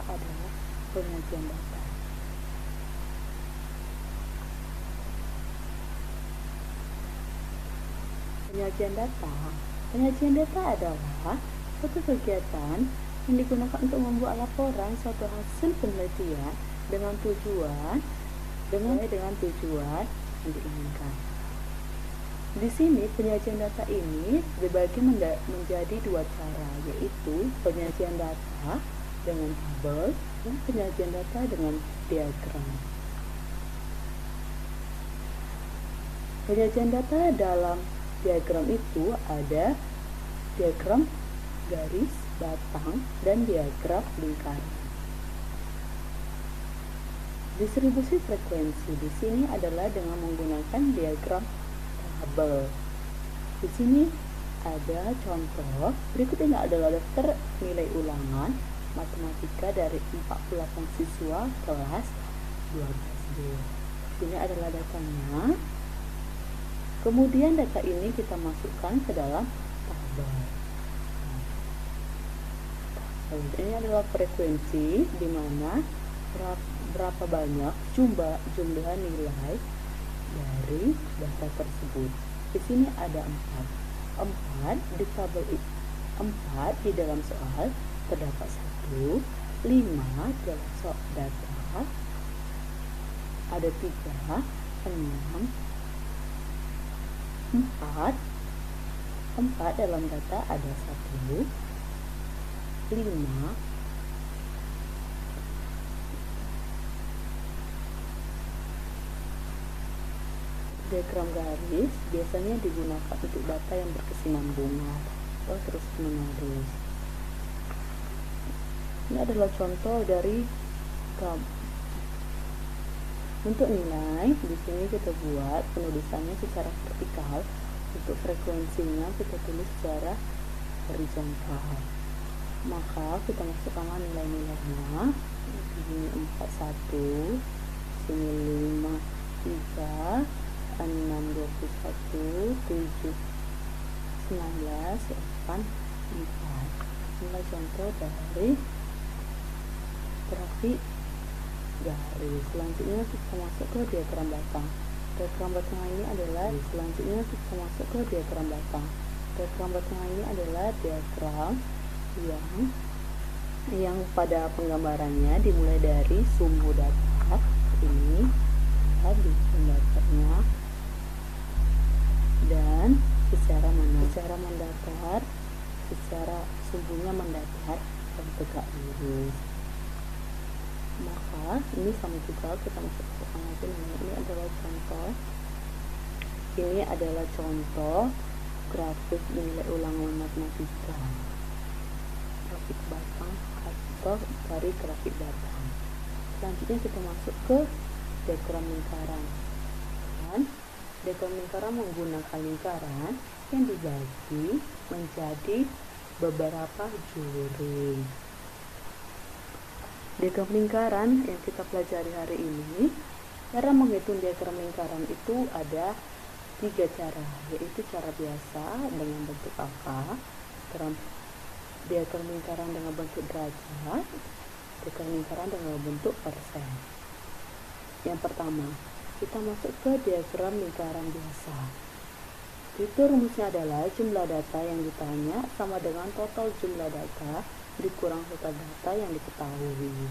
adalah penyajian data. Penyajian data adalah suatu kegiatan yang digunakan untuk membuat laporan suatu hasil penelitian dengan tujuan yang diinginkan. Di sini penyajian data ini dibagi menjadi dua cara, yaitu penyajian data dengan tabel dan penyajian data dengan diagram. Penyajian data dalam diagram itu ada diagram garis, batang, dan diagram lingkaran. Distribusi frekuensi di sini adalah dengan menggunakan diagram tabel. Di sini ada contoh. Berikut ini adalah daftar nilai ulangan matematika dari 48 siswa kelas 12B. Ini adalah datanya. Kemudian data ini kita masukkan ke dalam tabel. Ini adalah frekuensi di mana berapa banyak jumlah nilai dari data tersebut. Di sini ada 4 di tabel 4 di dalam soal terdapat 1, 5 di dalam soal data ada 3, 6, 4 dalam data ada 1, 5, diagram garis biasanya digunakan untuk data yang berkesinambungan atau terus menerus. Ini adalah contoh dari untuk nilai. Di sini kita buat penulisannya secara vertikal, untuk frekuensinya kita tulis secara horizontal. Maka kita masukkan nilai-nilainya. Di sini 41, sini 5, 3, 6, 21, 7, 19, 8, 4. Inilah contoh dari grafik garis. Selanjutnya kita masuk ke diagram batang. Diagram batang ini adalah diagram yang pada penggambarannya dimulai dari sumbu data ini, di datarnya, dan secara mendatar, secara sumbunya mendatar dan tegak lurus. Maka ini sama juga kita masuk ke lagi. Ini adalah contoh grafik nilai ulangan matematika, grafik batang atau dari grafik batang. Selanjutnya kita masuk ke diagram lingkaran. Dan diagram lingkaran menggunakan lingkaran yang dibagi menjadi beberapa juring. Diagram lingkaran yang kita pelajari hari ini, cara menghitung diagram lingkaran itu ada 3 cara, yaitu cara biasa dengan bentuk angka, diagram lingkaran dengan bentuk derajat, diagram lingkaran dengan bentuk persen. Yang pertama, kita masuk ke diagram lingkaran biasa. Itu rumusnya adalah jumlah data yang ditanya sama dengan total jumlah data dikurang total data yang diketahui.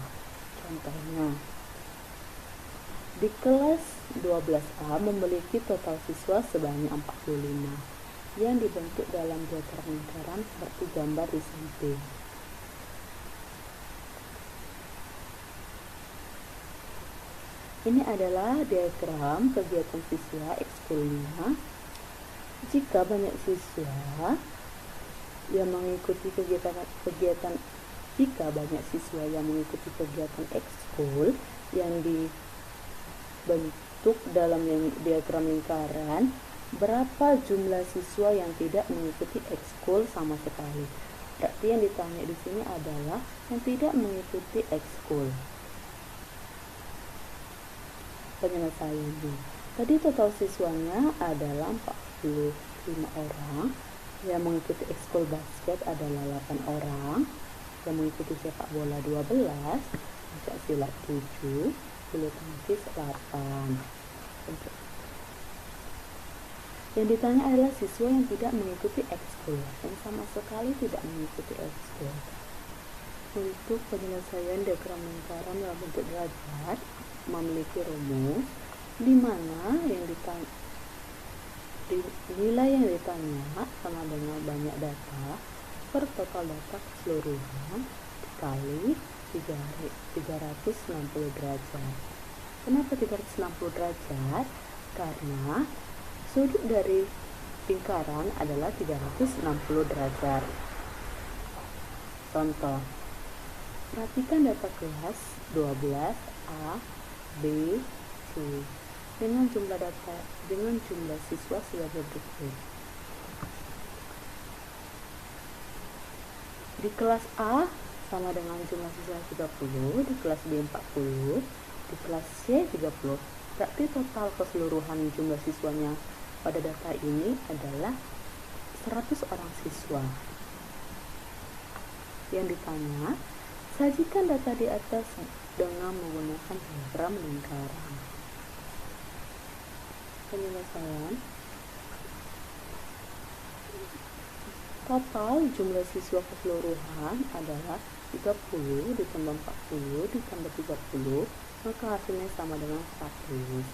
Contohnya, di kelas 12A memiliki total siswa sebanyak 45 yang dibentuk dalam diagram lingkaran seperti gambar di samping. Ini adalah diagram kegiatan siswa ekskulnya. Jika banyak siswa yang mengikuti kegiatan ekskul yang dibentuk dalam diagram lingkaran, berapa jumlah siswa yang tidak mengikuti ekskul sama sekali? Berarti yang ditanya di sini adalah yang tidak mengikuti ekskul. Penyelesaiannya, tadi total siswanya adalah 45 orang, yang mengikuti ekskul basket adalah 8 orang, yang mengikuti sepak bola 12, pencak silat 7, bulu tangkis 8. Yang ditanya adalah siswa yang tidak mengikuti ekskul, yang sama sekali tidak mengikuti ekskul. Untuk penyelesaian diagram lingkaran dalam bentuk derajat memiliki rumus di mana nilai yang ditanya sama dengan banyak data per total data keseluruhan dikali 360 derajat. Kenapa 360 derajat? Karena sudut dari lingkaran adalah 360 derajat. Contoh, perhatikan data kelas 12 A, B, C dengan jumlah siswa sebagai berikut. Di kelas A sama dengan jumlah siswa 30, di kelas B 40, di kelas C 30. Berarti total keseluruhan jumlah siswanya pada data ini adalah 100 orang siswa. Yang ditanya, sajikan data di atas dengan menggunakan diagram lingkaran. Penyelesaian. Total jumlah siswa keseluruhan adalah 30 ditambah 40 ditambah 30, maka hasilnya sama dengan 100.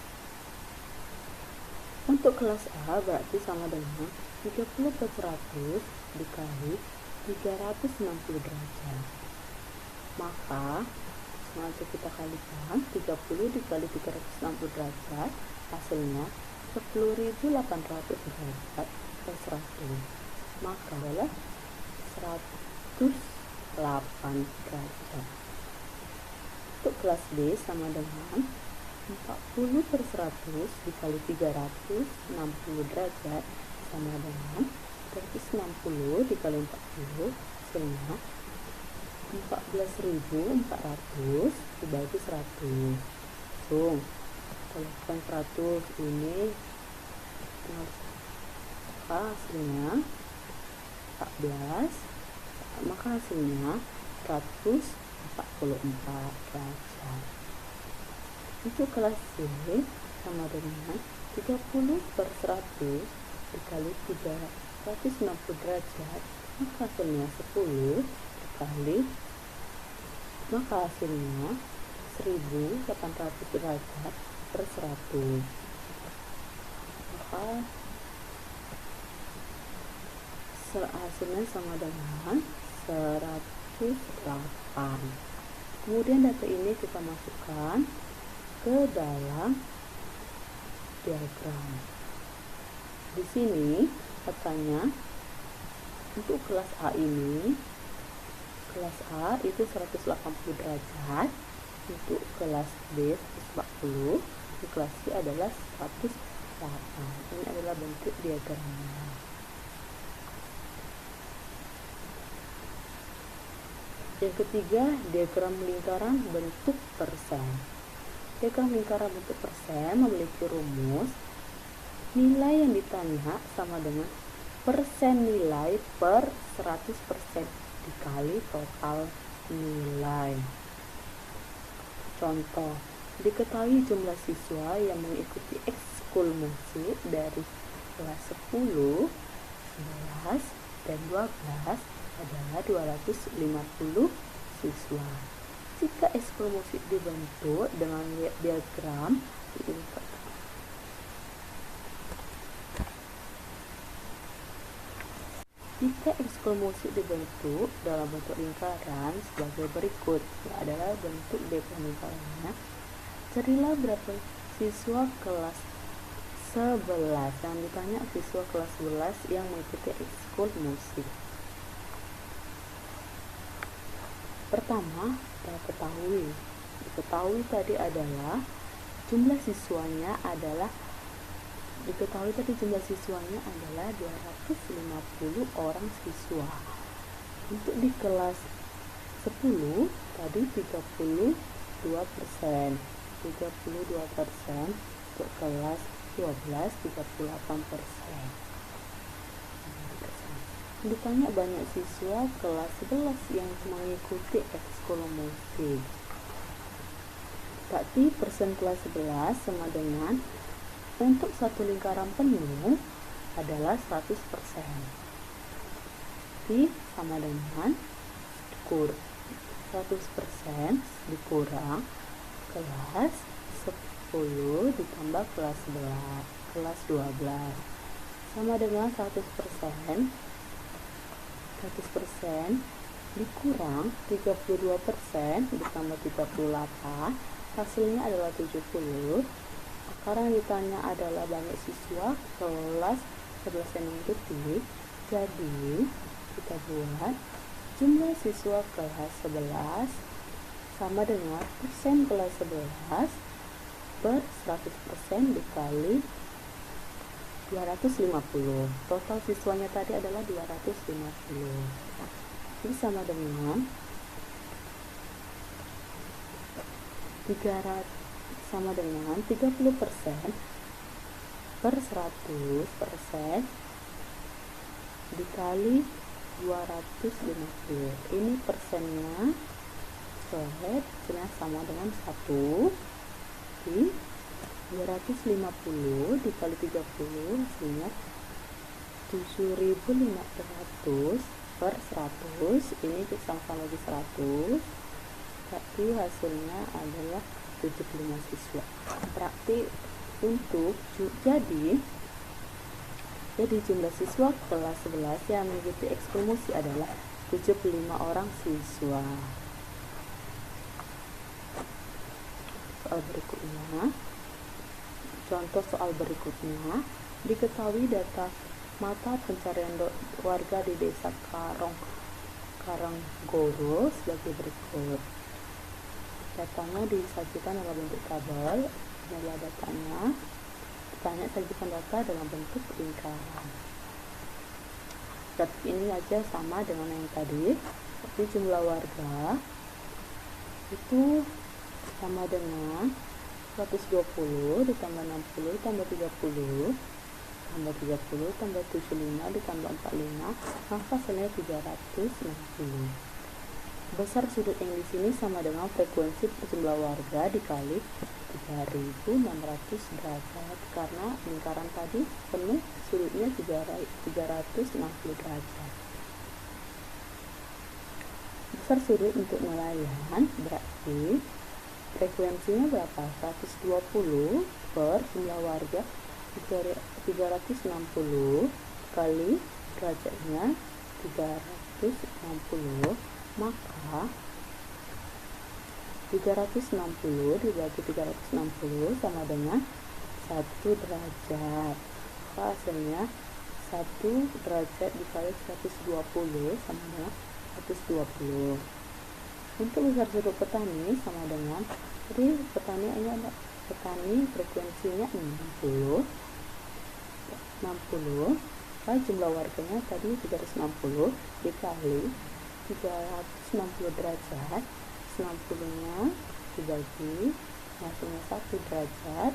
Untuk kelas A berarti sama dengan 30 per 100 dikali 360 derajat. Maka langsung kita kalikan 30 dikali 360 derajat, hasilnya 10.800 derajat per 100. Maka adalah 108 derajat. Untuk kelas B sama dengan 40 per 100 dikali 360 derajat sama dengan 360 dikali 40, hasilnya 14.400 dibagi 100. Langsung kalau 100 ini hasilnya 14, maka hasilnya 144 derajat. Untuk kelas C sama dengan 30 per 100 dikali 360 derajat, maka hasilnya 10 dikali, maka hasilnya 1800 derajat per 100. Maka hasilnya sama dengan 108. Kemudian data ini kita masukkan ke dalam diagram. Di sini katanya untuk kelas A ini, kelas A itu 180 derajat, untuk kelas B 140, untuk kelas C adalah 108. Ini adalah bentuk diagramnya. Yang ketiga, diagram lingkaran bentuk persen. Diagram lingkaran bentuk persen memiliki rumus nilai yang ditanya sama dengan persen nilai per 100% dikali total nilai. Contoh, diketahui jumlah siswa yang mengikuti ekskul musik dari kelas 10, 11, dan 12 adalah 250 siswa. Jika ekskul musik dibentuk dengan diagram Jika ekskul musik dibentuk dalam bentuk lingkaran sebagai berikut, adalah bentuk diagram lingkarannya. Carilah berapa siswa kelas 11. Yang ditanya siswa kelas 11 yang mengikuti ekskul musik. Pertama, diketahui tadi adalah jumlah siswanya adalah 250 orang siswa. Untuk di kelas 10 tadi 32%, untuk kelas 12 38%. Ditanya banyak siswa kelas 11 yang mengikuti ekskul musik. Berarti persen kelas 11 sama dengan untuk satu lingkaran penuh adalah 100%. Jadi sama dengan 100% dikurang kelas 10 ditambah kelas 12 sama dengan 100% dikurang 32% ditambah 38 hasilnya adalah 70. Sekarang ditanya adalah banyak siswa kelas 11 yang mengikuti, jadi kita buat jumlah siswa kelas 11 sama dengan persen kelas 11 per 100% dikali 250. Total siswanya tadi adalah 250. Ini sama dengan 30% per 100% dikali 250. Ini persennya sama dengan 1 di 250 dikali 30 hasilnya 7.500 per 100. Ini sama-sama lagi 100, berarti hasilnya adalah 75 siswa. Berarti untuk jadi jumlah siswa kelas 11 yang mengikuti ekskul musik adalah 75 orang siswa. Contoh soal berikutnya, diketahui data mata pencarian warga di desa Karanggoro sebagai berikut. Datanya disajikan dalam bentuk tabel. Inilah datanya. Ditanya sajikan data dalam bentuk lingkaran. Tapi ini aja sama dengan yang tadi. Tapi jumlah warga itu sama dengan 120 ditambah 60 ditambah 30 tambah 30 tambah 75 ditambah 45, maka hasilnya 360. Besar sudut yang di sini sama dengan frekuensi jumlah warga dikali 3600 derajat, karena lingkaran tadi penuh sudutnya 360 derajat. Besar sudut untuk nelayan berarti frekuensinya berapa? 120 per jumlah warga 360 kali derajatnya 360, maka 360 dibagi 360 sama dengan 1 derajat. Maka hasilnya 1 derajat dikali 120 sama dengan 120. Untuk besar sudut petani sama dengan, jadi petani ini ada petani frekuensinya 60, jumlah warganya tadi 360 dikali 360 derajat, 60-nya dibagi hasilnya 1 derajat.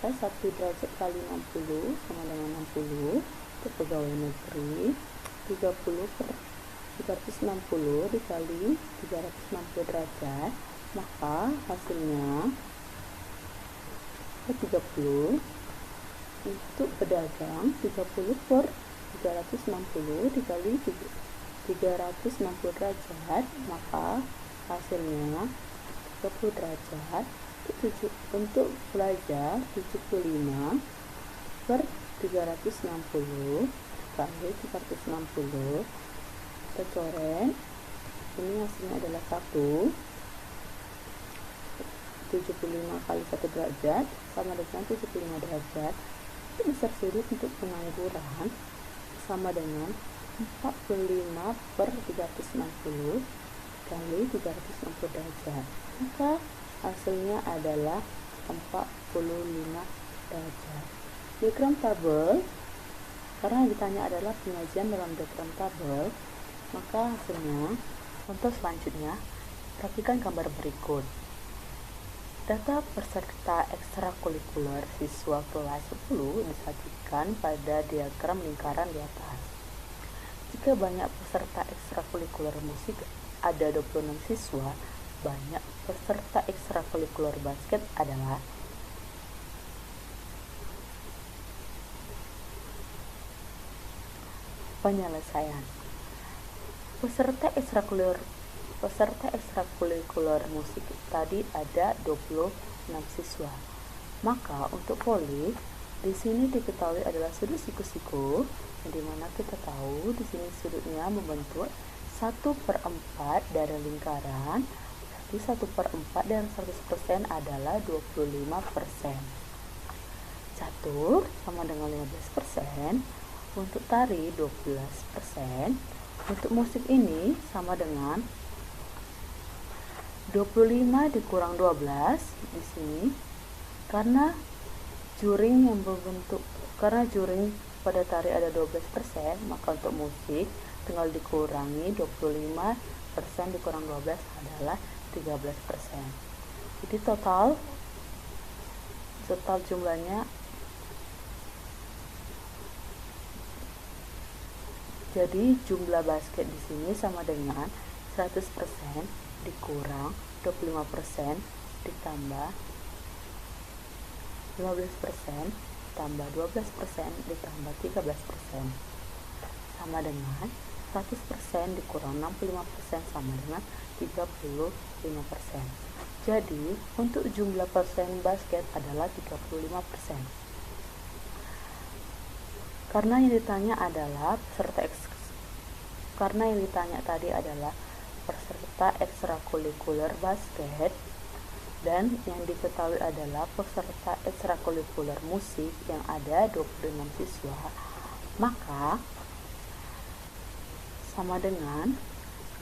1 derajat kali 60 sama dengan 60 untuk pegawai negeri. 30 per 360 dikali 360 derajat, maka hasilnya 30. Untuk pedagang 30 per 360 dikali 360 derajat, maka hasilnya 30 derajat. Untuk pelajar 75 per 360 kali 360, kita coret, ini hasilnya adalah 1. 75 kali 1 derajat sama dengan 75 derajat. Itu besar sudut untuk pengangguran sama dengan 45 per 360 kali 360 derajat, maka hasilnya adalah 45 derajat. Diagram tabel, karena yang ditanya adalah penyajian dalam diagram tabel, maka hasilnya. Contoh selanjutnya, perhatikan gambar berikut. Data peserta ekstrakurikuler siswa kelas 10 disajikan pada diagram lingkaran di atas. Jika jika banyak peserta ekstrakurikuler musik ada 26 siswa, banyak peserta ekstrakurikuler basket adalah penyelesaian. Peserta ekstrakurikuler musik tadi ada 26 siswa. Maka untuk voli di sini diketahui adalah sudut siku-siku, yang dimana kita tahu di sini sudutnya membentuk 1/4 dari lingkaran. Jadi 1/4 dari 100% adalah 25%. Catur sama dengan 15%. Untuk tari 12%. Untuk musik ini sama dengan 25 dikurang 12 di sini, karena juring pada tari ada 12%, maka untuk musik tinggal dikurangi 25% dikurang 12 adalah 13%. Jadi total jumlahnya, jadi jumlah basket di sini sama dengan 100% dikurang 25% ditambah 15% ditambah 12% ditambah 13% sama dengan 100% dikurang 65% sama dengan 35%. Jadi untuk jumlah persen basket adalah 35%. Karena yang ditanya tadi adalah peserta ekstrakurikuler basket, dan yang diketahui adalah peserta ekstrakurikuler musik yang ada 26 siswa, maka sama dengan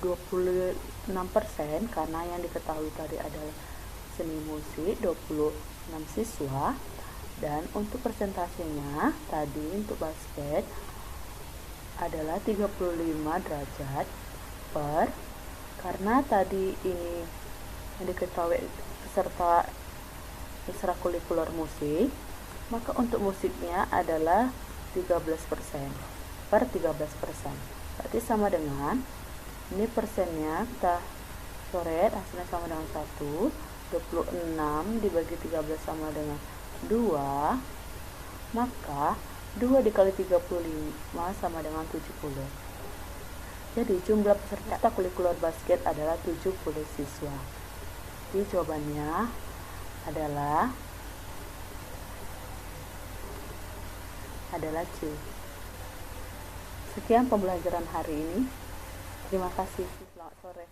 26%, karena yang diketahui tadi adalah seni musik 26 siswa. Dan untuk persentasenya tadi untuk basket adalah 35 derajat per, karena tadi ini yang diketahui peserta ekstrakurikuler musik, maka untuk musiknya adalah 13% per 13%. Berarti sama dengan, ini persennya kita coret, hasilnya sama dengan 1. 26 dibagi 13 sama dengan 2, maka 2 dikali 35 sama dengan 70. Jadi jumlah peserta ekstrakurikuler basket adalah 70 siswa. Jadi jawabannya adalah C. Sekian pembelajaran hari ini. Terima kasih. Selamat sore.